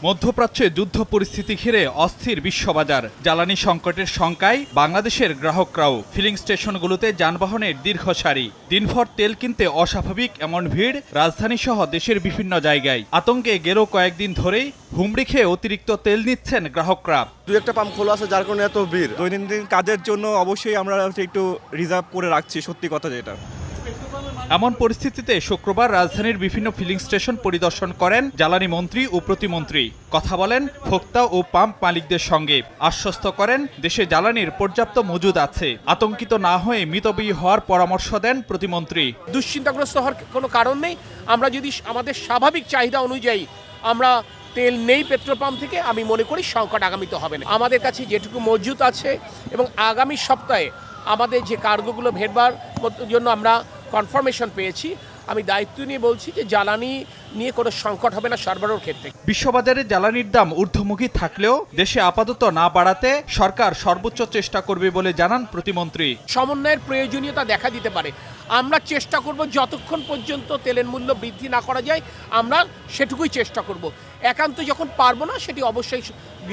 মধ্যপ্রাচ্যে যুদ্ধ পরিস্থিতি ঘিরে অস্থির বিশ্ববাজার। জ্বালানি সংকটের শঙ্কায় বাংলাদেশের গ্রাহকরাও। ফিলিং স্টেশনগুলোতে যানবাহনের দীর্ঘ সারি। দিনভর তেল কিনতে অস্বাভাবিক এমন ভিড় রাজধানীসহ দেশের বিভিন্ন জায়গায়। আতঙ্কে গেল কয়েকদিন ধরেই হুমড়ি খেয়ে অতিরিক্ত তেল নিচ্ছেন গ্রাহকরা। দুই একটা পাম্প খোলা আছে, যার কারণে এত ভিড়। দৈনন্দিন কাজের জন্য অবশ্যই আমরা একটু রিজার্ভ করে রাখছি, সত্যি কথা যেটা। এমন পরিস্থিতিতে শুক্রবার রাজধানীর বিভিন্ন ফিলিং স্টেশন পরিদর্শন করেন জ্বালানি মন্ত্রী ও প্রতিমন্ত্রী। কথা বলেন ভোক্তা ও পাম্প মালিকদের সঙ্গে। আশ্বস্ত করেন দেশে জ্বালানির পর্যাপ্ত মজুদ আছে। আতঙ্কিত না হয়ে মিতব্যয়ী হওয়ার পরামর্শ দেন প্রতিমন্ত্রী। দুশ্চিন্তাগ্রস্ত হওয়ার কোনো কারণ নেই। আমরা যদি আমাদের স্বাভাবিক চাহিদা অনুযায়ী আমরা তেল নেই পেট্রোল পাম্প থেকে, আমি মনে করি সংকট আগামীতে হবে না। আমাদের কাছে যেটুকু মজুদ আছে এবং আগামী সপ্তাহে আমাদের যে কার্গোগুলো ভেটবার জন্য আমরা কনফার্মেশন পেয়েছি, আমি দায়িত্ব নিয়ে বলছি যে জ্বালানি নিয়ে কোনো সংকট হবে না সরবরাহের ক্ষেত্রে। বিশ্ববাজারে জ্বালানির দাম ঊর্ধ্বমুখী থাকলেও দেশে আপাতত না বাড়াতে সরকার সর্বোচ্চ চেষ্টা করবে বলে জানান প্রতিমন্ত্রী। সমন্বয়ের প্রয়োজনীয়তা দেখা দিতে পারে। আমরা চেষ্টা করব যতক্ষণ পর্যন্ত তেলের মূল্য বৃদ্ধি না করা যায়, আমরা সেটুকুই চেষ্টা করব। একান্ত যখন পারবো না, সেটি অবশ্যই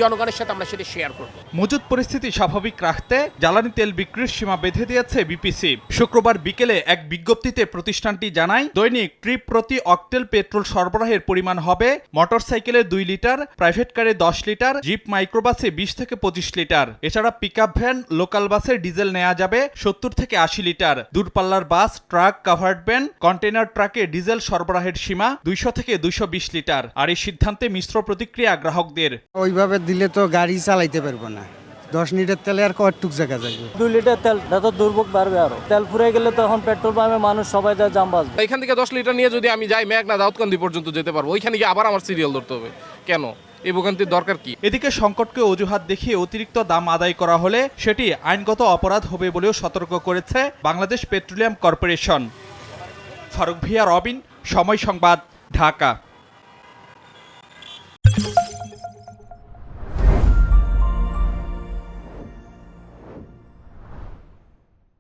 জনগণের সাথে আমরা সেটা শেয়ার করব। মজুদ পরিস্থিতি স্বাভাবিক রাখতে জ্বালানি তেল বিক্রির সীমা বেঁধে দিয়েছে বিপিসি। শুক্রবার বিকেলে এক বিজ্ঞপ্তিতে প্রতিষ্ঠানটি জানায়, দৈনিক ট্রিপ প্রতি অকটেল পেট্রোল সরবরাহের পরিমাণ হবে মোটরসাইকেলে 2 লিটার, প্রাইভেট কারে 10 লিটার, জিপ মাইক্রোবাসে 20 থেকে 25 লিটার। এছাড়া পিকআপ ভ্যান, লোকাল বাসে ডিজেল নেওয়া যাবে 70 থেকে 80 লিটার। দূরপাল্লার বাস, ট্রাক, কাভার্ড ভ্যান, কন্টেনার ট্রাকে ডিজেল সরবরাহের সীমা 200 থেকে 220 লিটার। আর এই সিদ্ধান্তে মিশ্র প্রতিক্রিয়া গ্রাহকদের। ওইভাবে দিলে তো গাড়ি চালাইতে পারবো না। 10 লিটার তেলে আর কতটুক জায়গা যাবে? 2 লিটার তেল তো দুর্ভোগ বাড়বে। আরো তেল ফুরিয়ে গেলে তখন পেট্রোল পাম্পে মানুষ সবাই যা জাম বাজবে। এখান থেকে 10 লিটার নিয়ে যদি আমি যাই মেঘনা দাউদকান্দি পর্যন্ত যেতে পারবো, ওইখানে গিয়ে আবার আমার সিরিয়াল ধরতে হবে কেন? এই ভোগান্তির দরকার কি? এদিকে সংকটকে অজুহাত দেখিয়ে অতিরিক্ত দাম আদায় করা হলে সেটি আইনগত অপরাধ হবে বলেও সতর্ক করেছে বাংলাদেশ পেট্রোলিয়াম কর্পোরেশন। ফারুক ভিয়া, রবিন, সময় সংবাদ, ঢাকা।